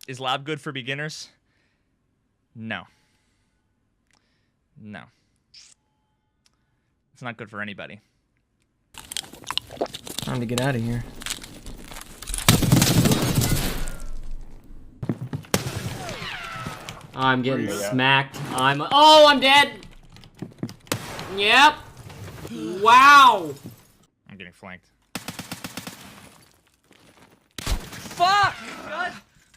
Is lab good for beginners? No. No. It's not good for anybody. Time to get out of here. I'm getting smacked. I'm dead! Yep! Wow! I'm getting flanked. Fuck! God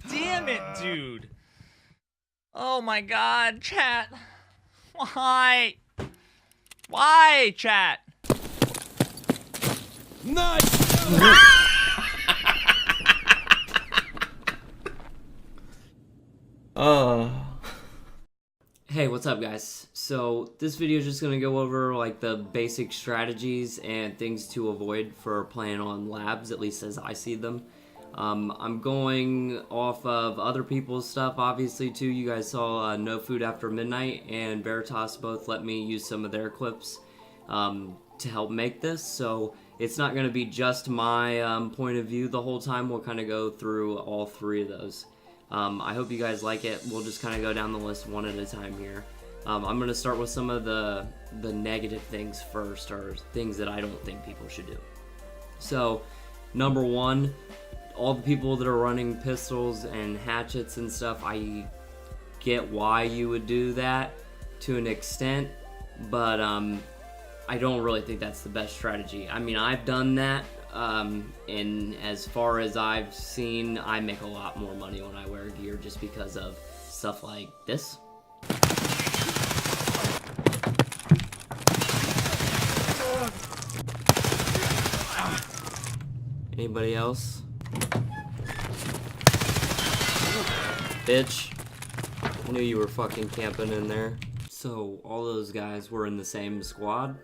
damn it, dude! Oh my god, chat. Why? Why, chat? Nice! Hey, what's up, guys? So this video is just going to go over like the basic strategies and things to avoid for playing on labs, at least as I see them. I'm going off of other people's stuff, obviously, too. You guys saw No Food After Midnight and Veritas both let me use some of their clips to help make this, so it's not going to be just my point of view the whole time. We'll kind of go through all three of those. I hope you guys like it. We'll just kind of go down the list one at a time here. I'm going to start with some of the negative things first, or things that I don't think people should do. So, number one, all the people that are running pistols and hatchets and stuff, I get why you would do that to an extent, but I don't really think that's the best strategy. I mean, I've done that. And as far as I've seen, I make a lot more money when I wear gear just because of stuff like this. Anybody else? Bitch. I knew you were fucking camping in there. So, all those guys were in the same squad.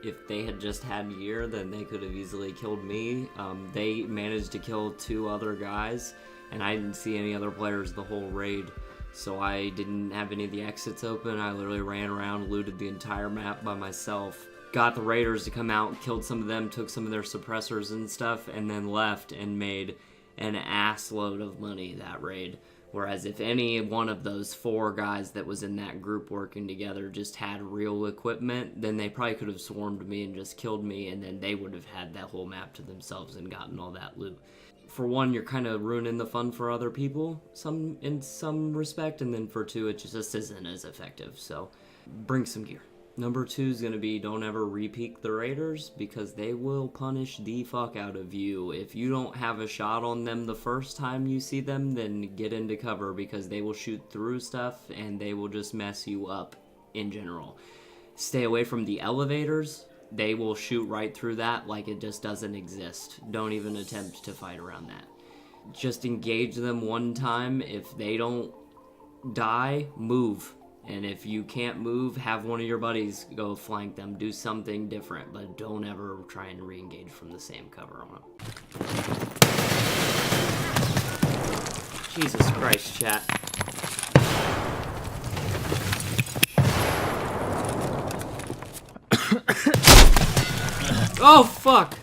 If they had just had gear, then they could have easily killed me. They managed to kill 2 other guys, and I didn't see any other players the whole raid. So I didn't have any of the exits open. I literally ran around, looted the entire map by myself. Got the raiders to come out, killed some of them, took some of their suppressors and stuff, and then left and made an ass load of money that raid. Whereas if any one of those 4 guys that was in that group working together just had real equipment, then they probably could have swarmed me and just killed me, and then they would have had that whole map to themselves and gotten all that loot. For one, you're kind of ruining the fun for other people in some respect, and then for 2, it just isn't as effective. So bring some gear. Number 2 is going to be don't ever re-peek the raiders, because they will punish the fuck out of you. If you don't have a shot on them the first time you see them, then get into cover, because they will shoot through stuff and they will just mess you up in general. Stay away from the elevators. They will shoot right through that like it just doesn't exist. Don't even attempt to fight around that. Just engage them one time. If they don't die, move. And if you can't move, have one of your buddies go flank them. Do something different, but don't ever try and re-engage from the same cover on them. Jesus Christ, chat. Oh, fuck!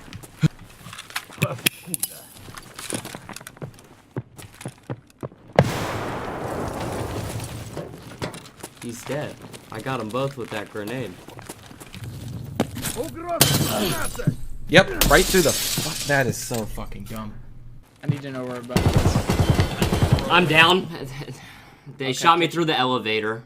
He's dead. I got them both with that grenade. Yep, right through the fuck. That is so fucking dumb. I need to know where about this. I'm down. They shot me through the elevator.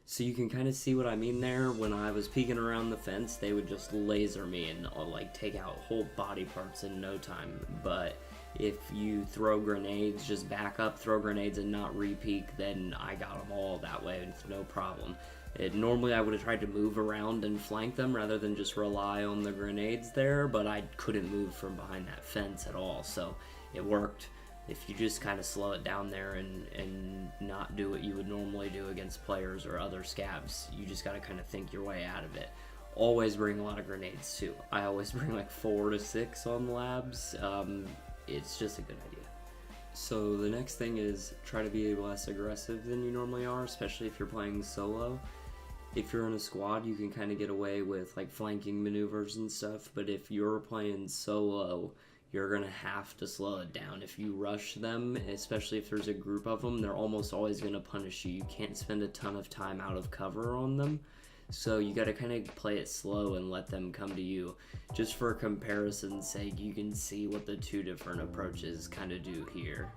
So you can kind of see what I mean there. When I was peeking around the fence, they would just laser me and like take out whole body parts in no time. But if you throw grenades, just back up, throw grenades and not re-peek, then I got them all that way with no problem. Normally I would have tried to move around and flank them rather than just rely on the grenades there, but I couldn't move from behind that fence at all, so it worked. If you just kind of slow it down there and not do what you would normally do against players or other scabs, you just got to kind of think your way out of it. Always bring a lot of grenades too. I always bring like 4 to 6 on labs. It's just a good idea. So the next thing is try to be less aggressive than you normally are, especially if you're playing solo. If you're in a squad, you can kind of get away with like flanking maneuvers and stuff, but if you're playing solo, you're gonna have to slow it down. If you rush them, especially if there's a group of them, they're almost always gonna punish you. You can't spend a ton of time out of cover on them. So you gotta kind of play it slow and let them come to you. Just for comparison's sake, you can see what the two different approaches kind of do here.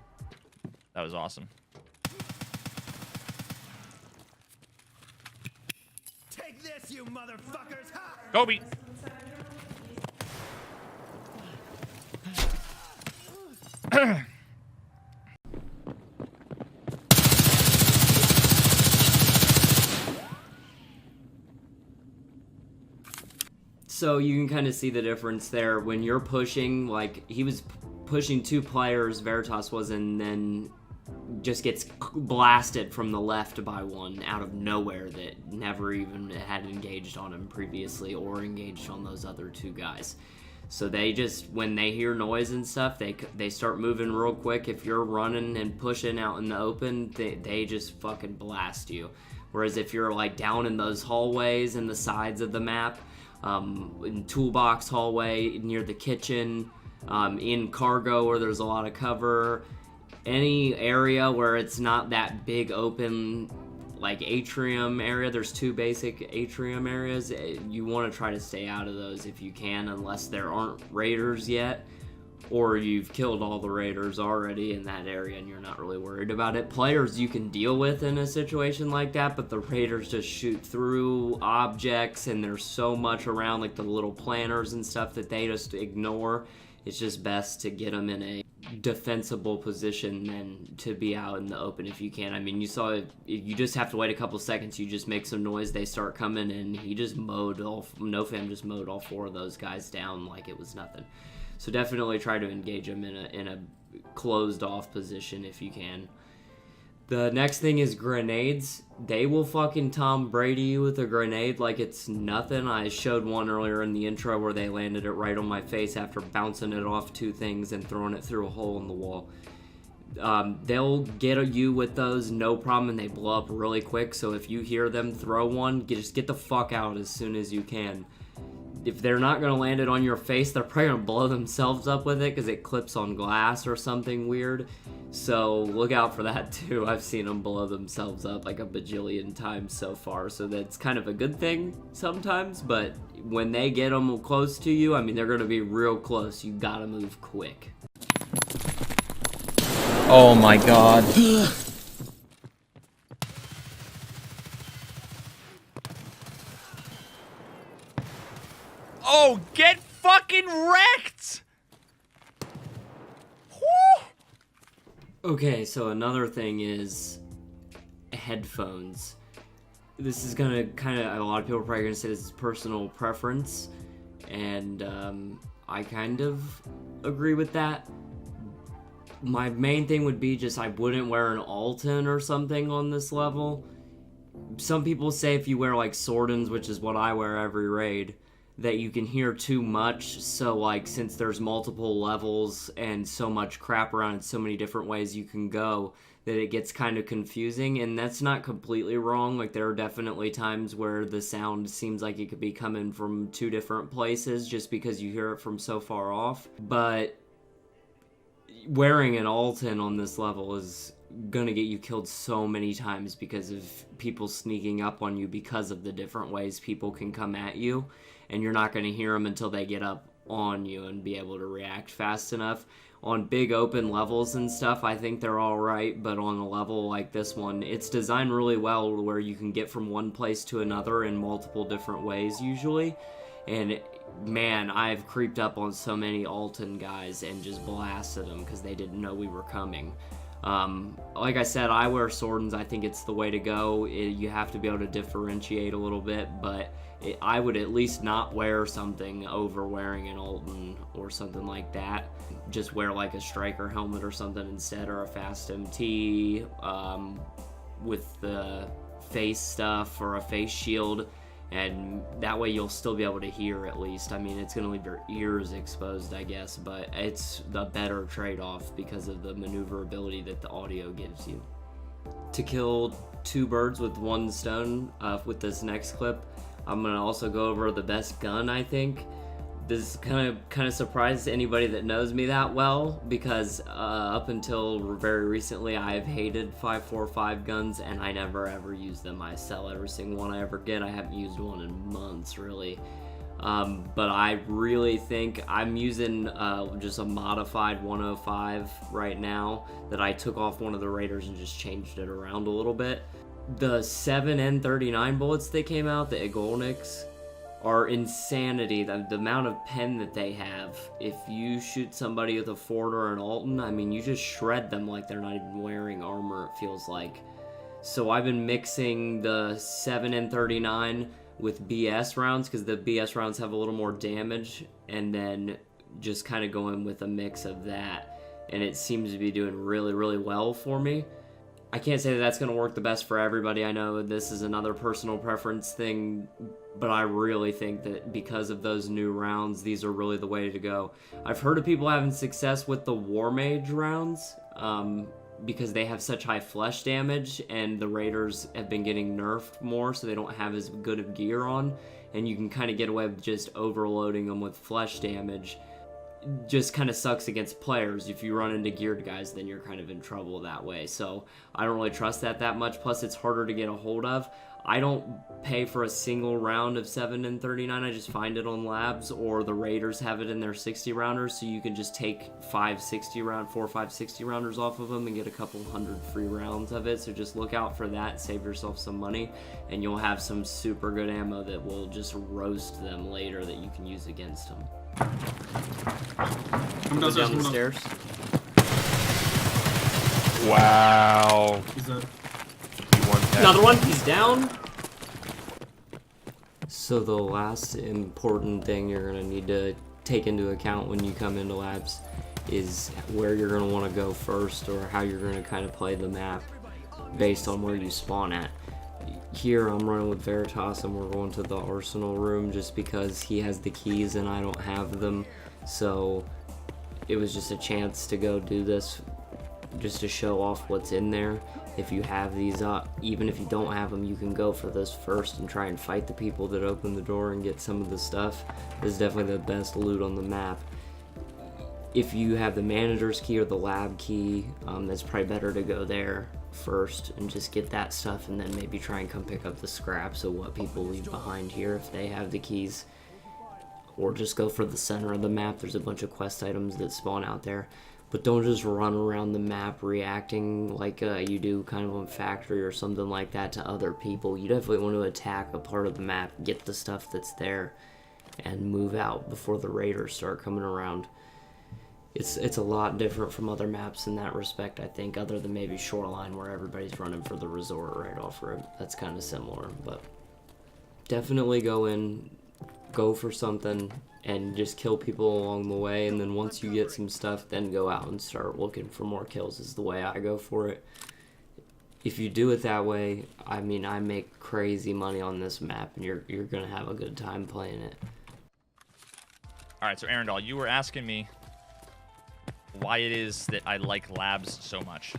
That was awesome. Take this, you motherfuckers! Ha! Kobe! So you can kind of see the difference there when you're pushing, like he was pushing 2 players, Veritas was, and then just gets blasted from the left by one out of nowhere that never even had engaged on him previously or engaged on those other 2 guys. So they just, when they hear noise and stuff, they start moving real quick. If you're running and pushing out in the open, they just fucking blast you. Whereas if you're like down in those hallways and the sides of the map, in toolbox hallway, near the kitchen, in cargo where there's a lot of cover, any area where it's not that big open, like atrium area, there's 2 basic atrium areas, you want to try to stay out of those if you can, unless there aren't raiders yet, or you've killed all the raiders already in that area and you're not really worried about it. Players you can deal with in a situation like that, but the raiders just shoot through objects and there's so much around, like the little planters and stuff, that they just ignore. It's just best to get them in a defensible position than to be out in the open if you can. I mean, you saw, you just have to wait a couple seconds, you just make some noise, they start coming, and he just mowed all, NoFam just mowed all 4 of those guys down like it was nothing. So definitely try to engage them in a closed off position if you can. The next thing is grenades. They will fucking Tom Brady you with a grenade like it's nothing. I showed one earlier in the intro where they landed it right on my face after bouncing it off 2 things and throwing it through a hole in the wall. They'll get you with those, no problem, and they blow up really quick. So if you hear them throw one, just get the fuck out as soon as you can. If they're not going to land it on your face, they're probably going to blow themselves up with it because it clips on glass or something weird. So look out for that too. I've seen them blow themselves up like a bajillion times so far. So that's kind of a good thing sometimes. But when they get them close to you, I mean, they're going to be real close. You got to move quick. Oh my god. Oh, get fucking wrecked! Whew. Okay, so another thing is headphones. This is gonna kind of, a lot of people are probably gonna say this is personal preference, and I kind of agree with that. My main thing would be just I wouldn't wear an Alton or something on this level. Some people say if you wear like Sordans, which is what I wear every raid, that you can hear too much. So like, since there's multiple levels and so much crap around and so many different ways you can go, that it gets kind of confusing. And that's not completely wrong. Like, there are definitely times where the sound seems like it could be coming from 2 different places just because you hear it from so far off. But wearing an Alton on this level is gonna get you killed so many times because of people sneaking up on you because of the different ways people can come at you, and you're not gonna hear them until they get up on you and be able to react fast enough. On big open levels and stuff, I think they're alright, but on a level like this one, it's designed really well where you can get from one place to another in multiple different ways usually. And man, I've creeped up on so many Alton guys and just blasted them because they didn't know we were coming. Like I said, I wear Sordans. I think it's the way to go. You have to be able to differentiate a little bit, but I would at least not wear something over wearing an Alton or something like that. Just wear like a striker helmet or something instead, or a fast MT with the face stuff or a face shield, and that way you'll still be able to hear at least. I mean, it's going to leave your ears exposed, I guess, but it's the better trade-off because of the maneuverability that the audio gives you. To kill 2 birds with 1 stone with this next clip, I'm going to also go over the best gun, I think. This kind of surprised anybody that knows me that well, because up until very recently I've hated 5.45 guns and I never ever use them. I sell every single one I ever get. I haven't used one in months really. But I really think I'm using just a modified 105 right now that I took off one of the Raiders and just changed it around a little bit. The 7N39 bullets that came out, the Igolniks, are insanity. The amount of pen that they have. If you shoot somebody with a Ford or an Alton, I mean, you just shred them like they're not even wearing armor, it feels like. So I've been mixing the 7N39 with BS rounds, because the BS rounds have a little more damage, and then just kind of going with a mix of that, and it seems to be doing really, really well for me. I can't say that that's going to work the best for everybody. I know this is another personal preference thing, but I really think that because of those new rounds, these are really the way to go. I've heard of people having success with the War Mage rounds, because they have such high flesh damage, and the Raiders have been getting nerfed more, so they don't have as good of gear on, and you can kind of get away with just overloading them with flesh damage. Just kind of sucks against players. If you run into geared guys, then you're kind of in trouble that way. So I don't really trust that much. Plus, it's harder to get a hold of. I don't pay for a single round of 7N39. I just find it on labs, or the Raiders have it in their 60 rounders, so you can just take 4 or 5 60 rounders off of them and get a couple hundred free rounds of it. So just look out for that, save yourself some money, and you'll have some super good ammo that will just roast them later that you can use against them. I'm Go down the stairs. Wow. Another one, he's down. So the last important thing you're gonna need to take into account when you come into labs is where you're gonna want to go first, or how you're gonna kind of play the map based on where you spawn at. Here I'm running with Veritas and we're going to the arsenal room just because he has the keys and I don't have them. So it was just a chance to go do this, just to show off what's in there. If you have these, even if you don't have them, you can go for this first and try and fight the people that open the door and get some of the stuff. This is definitely the best loot on the map. If you have the manager's key or the lab key, that's probably better to go there first and just get that stuff, and then maybe try and come pick up the scraps of what people leave behind here if they have the keys. Or just go for the center of the map. There's a bunch of quest items that spawn out there. But don't just run around the map reacting like you do kind of on Factory or something like that to other people. You definitely want to attack a part of the map, get the stuff that's there, and move out before the Raiders start coming around. It's a lot different from other maps in that respect, I think, other than maybe Shoreline where everybody's running for the resort right off road. That's kind of similar, but definitely go in, go for something, and just kill people along the way, and then once you get some stuff, then go out and start looking for more kills is the way I go for it. If you do it that way, I mean, I make crazy money on this map, and you're gonna have a good time playing it. Alright, so Arendal, you were asking me why it is that I like labs so much.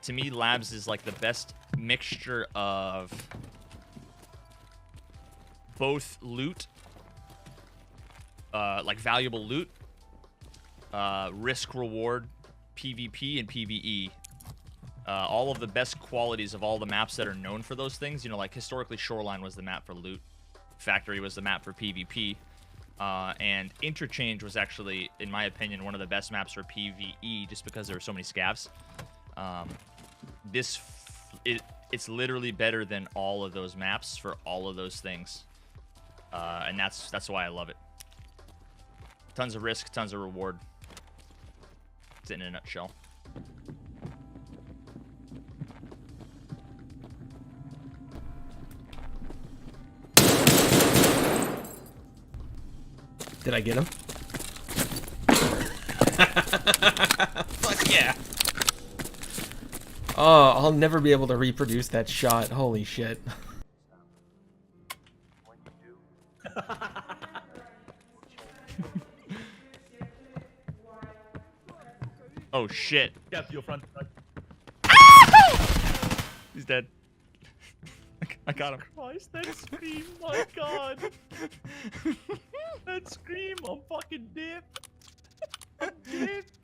To me, labs is like the best mixture of both loot, like valuable loot, risk reward, PvP, and PvE. All of the best qualities of all the maps that are known for those things. You know, like historically Shoreline was the map for loot, Factory was the map for PvP, and Interchange was actually, in my opinion, one of the best maps for PvE just because there were so many scavs. It's literally better than all of those maps for all of those things. And that's why I love it. Tons of risk, tons of reward. It's in a nutshell. Did I get him? Fuck yeah. Oh, I'll never be able to reproduce that shot. Holy shit. Oh shit. Yes, your front. He's dead. I got him. Christ, that scream, my god. That scream, I'm fucking dipped. I'm dipped.